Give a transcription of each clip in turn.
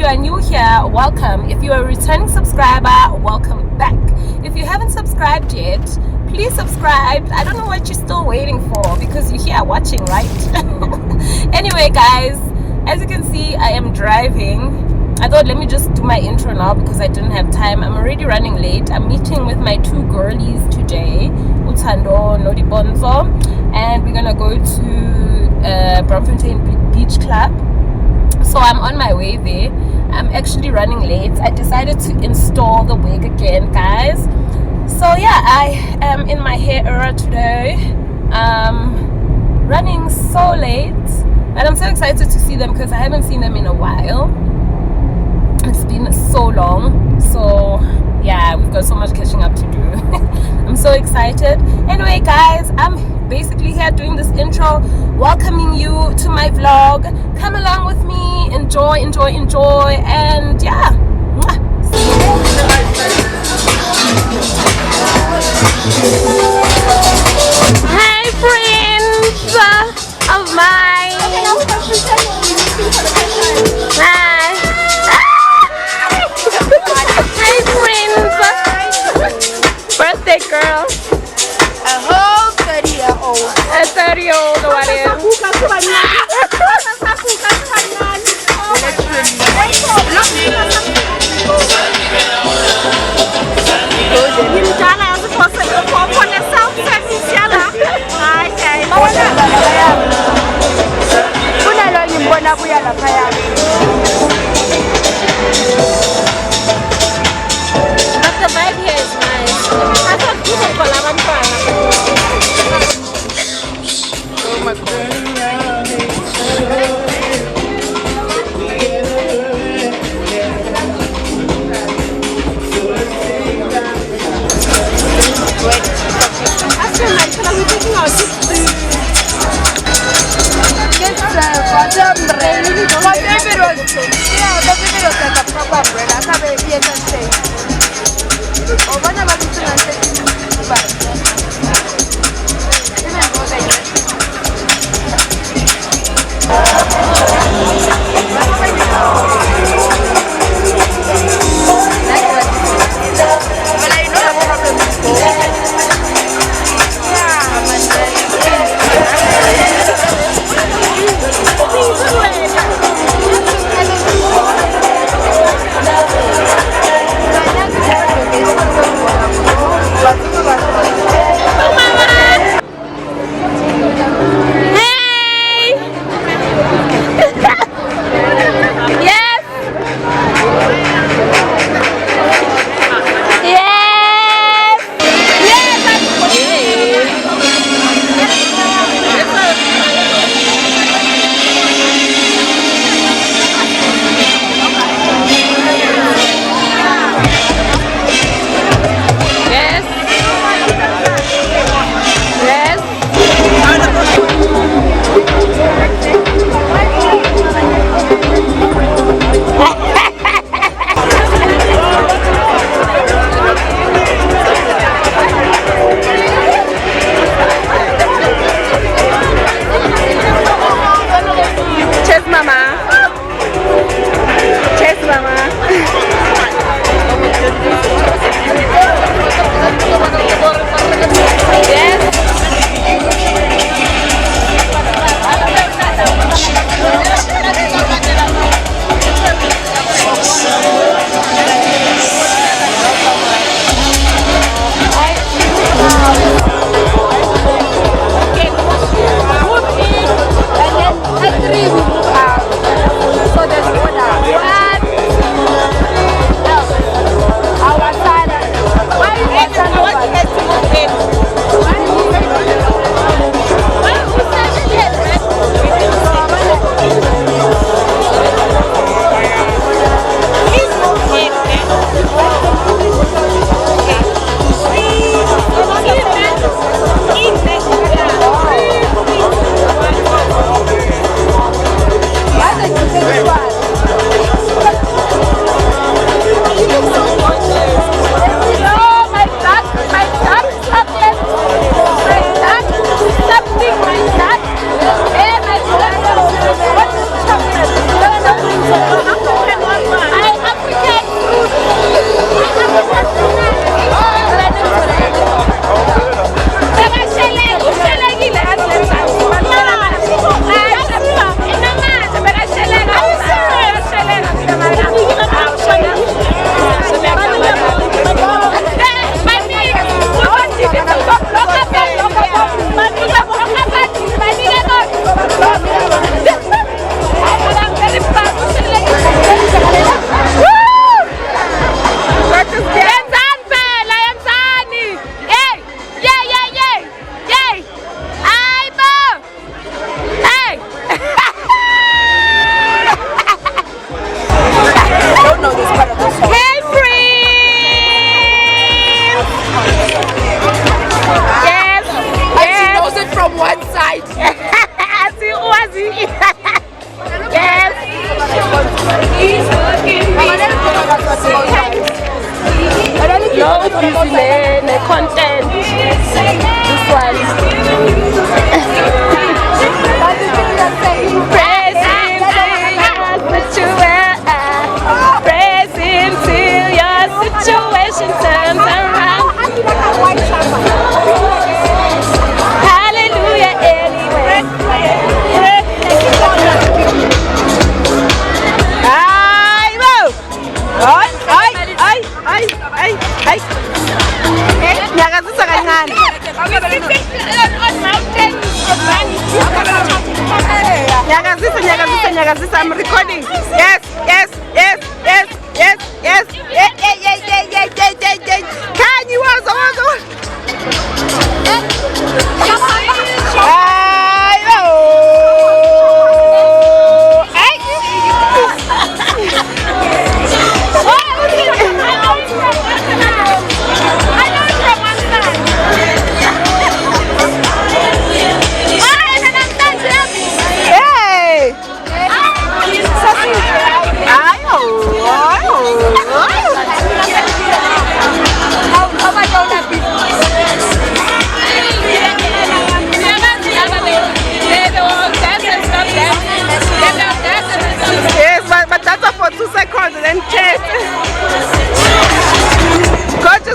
you are new here, welcome. If you are a returning subscriber, welcome back. If you haven't subscribed yet, please subscribe. I don't know what you're still waiting for because you're here watching, right? Anyway, guys, as you can see, I am driving. I thought let me just do my intro now because I didn't have time. I'm already running late. I'm meeting with my two girlies today, Utando Nodibonzo, and we're gonna go to Braamfontein Beach Club. So I'm on my way there. I'm actually running late. I decided to install the wig again, guys. So yeah, I am in my hair era today. Running so late, but I'm so excited to see them because I haven't seen them in a while. It's been so long. So yeah, we've got so much catching up to do. I'm so excited. Anyway, guys, I'm basically here doing this intro, welcoming you to my vlog. Come along with me, enjoy, and yeah. Hi, friends of mine. Hi. Hi, friends. Birthday girl. A whole 30-year-old. A 30-year-old, what is? But the vibe here is nice. I thought you would call Oh my god. I'm recording. Yes, yes, yes, yes, yes, yes. Can you also?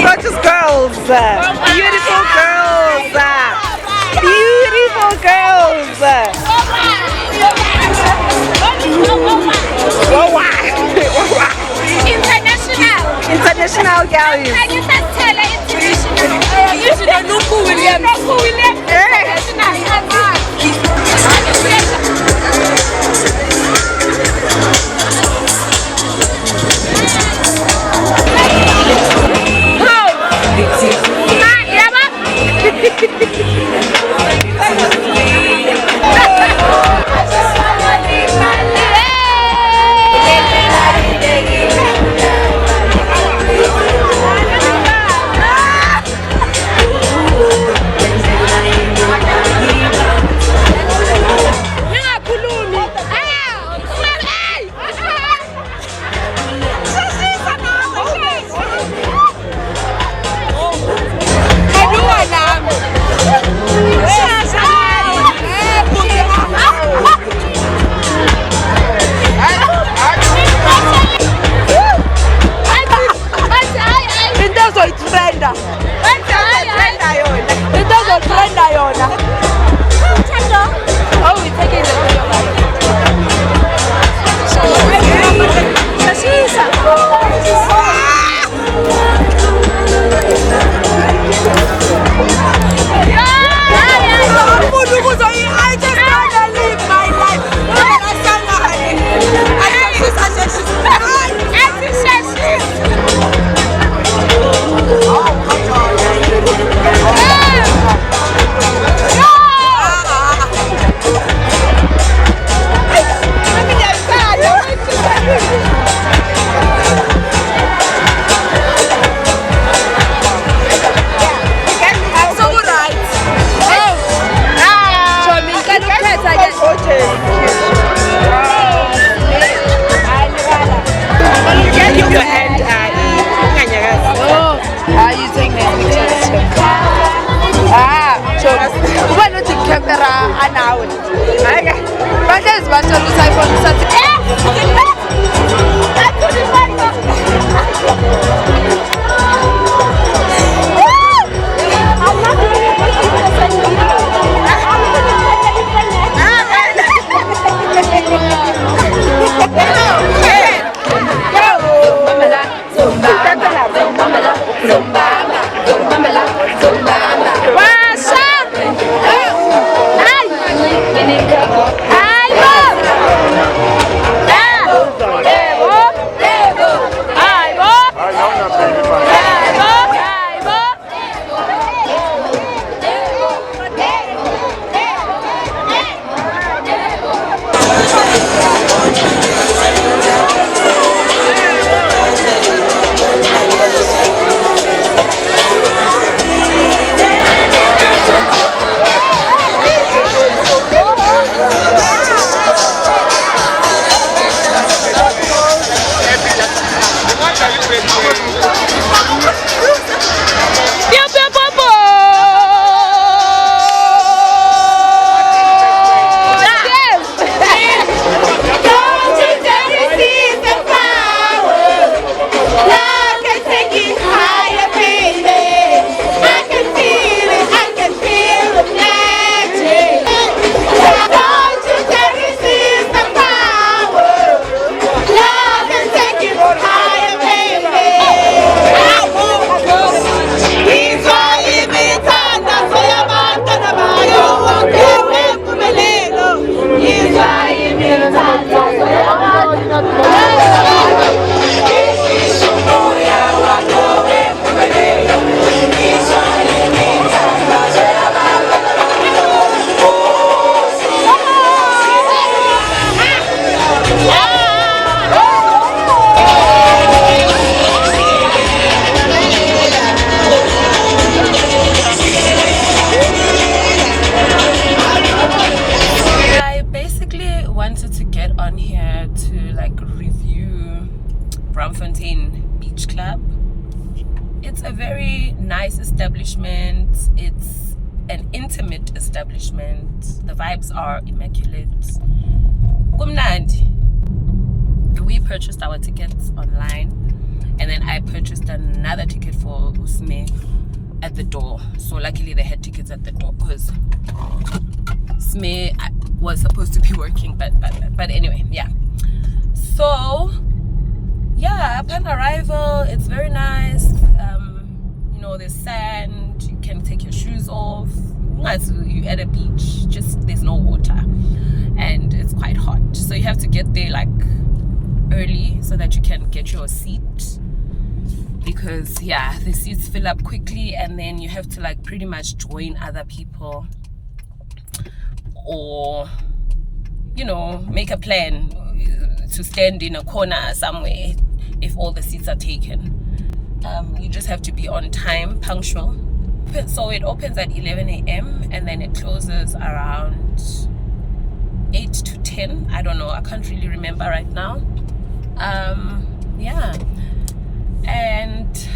Gorgeous girls, beautiful girls, beautiful girls. International galleries. Bloemfontein Beach Club. It's a very nice establishment. It's an intimate establishment. The vibes are immaculate. Kumnandi. We purchased our tickets online, and then I purchased another ticket for Usme at the door. So luckily they had tickets at the door because Sme was supposed to be working, but anyway, yeah. So yeah, upon arrival, it's very nice. You know, there's sand, you can take your shoes off. You at a beach, just there's no water, and it's quite hot, so you have to get there like early so that you can get your seat, because yeah, the seats fill up quickly, and then you have to like pretty much join other people, or you know, make a plan to stand in a corner somewhere if all the seats are taken. You just have to be on time, punctual. So it opens at 11 a.m. and then it closes around 8 to 10. I don't know, I can't really remember right now. Yeah, and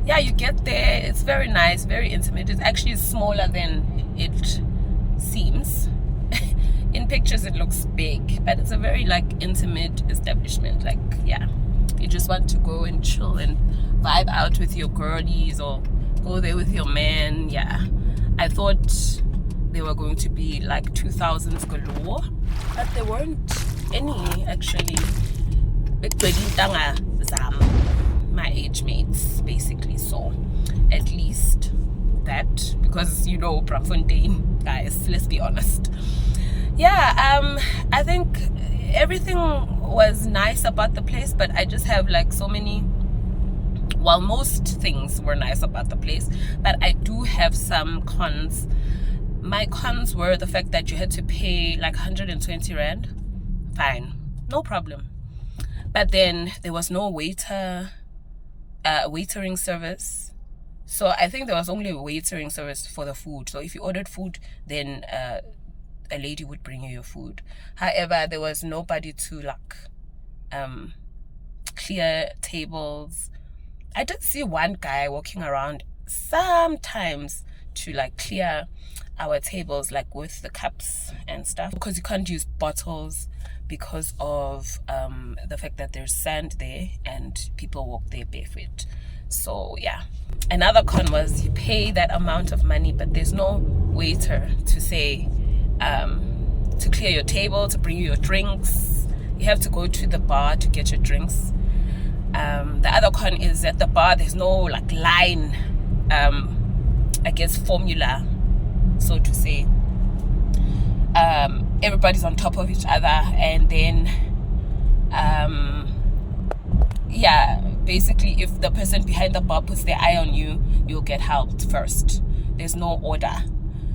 yeah, you get there, it's very nice, very intimate. It's actually smaller than it seems. In pictures it looks big, but it's a very like intimate establishment. Like, yeah, you just want to go and chill and vibe out with your girlies, or go there with your man. Yeah, I thought there were going to be like 2000s galore, but there weren't any actually. My age mates basically, so at least that, because you know, Bloemfontein guys, let's be honest. Yeah, I think everything was nice about the place, but I just have like so many, well, most things were nice about the place, but I do have some cons. My cons were the fact that you had to pay like 120 rand. Fine, no problem. But then there was no waitering service. So I think there was only a waitering service for the food. So if you ordered food, then a lady would bring you your food. However, there was nobody to like clear tables. I did see one guy walking around sometimes to like clear our tables, like with the cups and stuff, because you can't use bottles because of the fact that there's sand there and people walk there barefoot. So yeah, another con was you pay that amount of money, but there's no waiter to say to clear your table, to bring you your drinks. You have to go to the bar to get your drinks. The other con is at the bar there's no like line, I guess formula, so to say. Everybody's on top of each other, and then yeah, basically if the person behind the bar puts their eye on you, you'll get helped first. There's no order.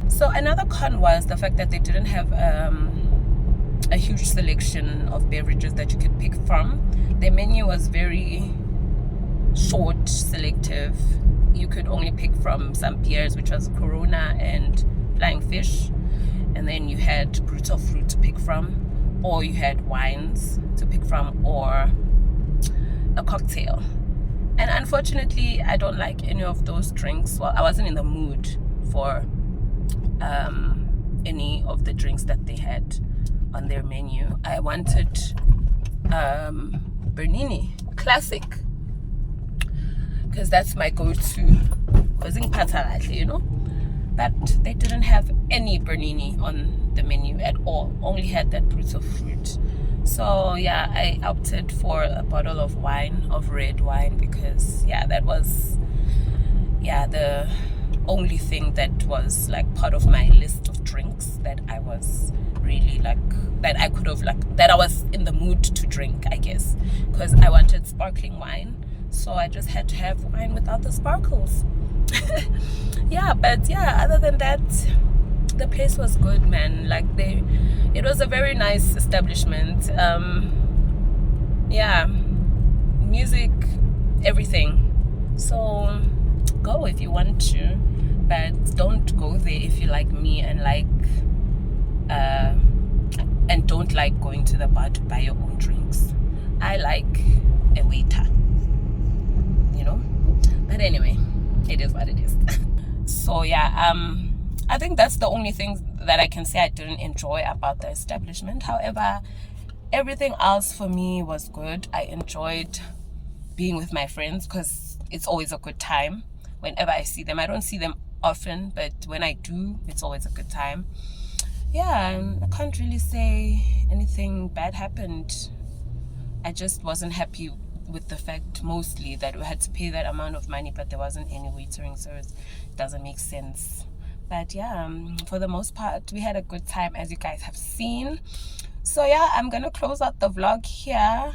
So another con was the fact that they didn't have a huge selection of beverages that you could pick from. The menu was very short, selective. You could only pick from some beers, which was Corona and Flying Fish, and then you had brutal fruit to pick from, or you had wines to pick from, or a cocktail. And unfortunately, I don't like any of those drinks. Well, I wasn't in the mood for any of the drinks that they had on their menu. I wanted Bernini Classic, because that's my go-to, you know. But they didn't have any Bernini on the menu at all, only had that brutal fruit. So yeah, I opted for a bottle of wine, of red wine, because yeah, that was the only thing that was like part of my list of drinks that I was really like, that I could have like, that I was in the mood to drink, I guess, because I wanted sparkling wine, so I just had to have wine without the sparkles. Yeah, but yeah, other than that, the place was good, man. Like it was a very nice establishment. Yeah, music, everything. So go if you want to, but don't go there if you like me and don't like going to the bar to buy your own drinks. I like a waiter, you know. But anyway, it is what it is. So yeah, I think that's the only thing that I can say I didn't enjoy about the establishment. However, everything else for me was good. I enjoyed being with my friends because it's always a good time whenever I see them. I don't see them often, but when I do, it's always a good time. Yeah, I can't really say anything bad happened. I just wasn't happy with the fact mostly that we had to pay that amount of money, but there wasn't any waitering service. It doesn't make sense. But yeah, for the most part, we had a good time, as you guys have seen. So yeah, I'm gonna close out the vlog here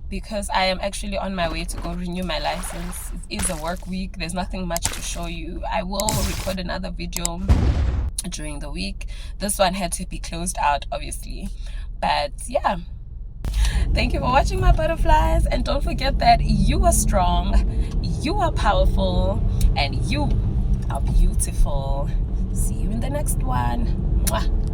because I am actually on my way to go renew my license. It is a work week. There's nothing much to show you. I will record another video during the week. This one had to be closed out, obviously. But yeah, thank you for watching, my butterflies, and don't forget that you are strong, you are powerful, and you are beautiful. See you in the next one. Mwah.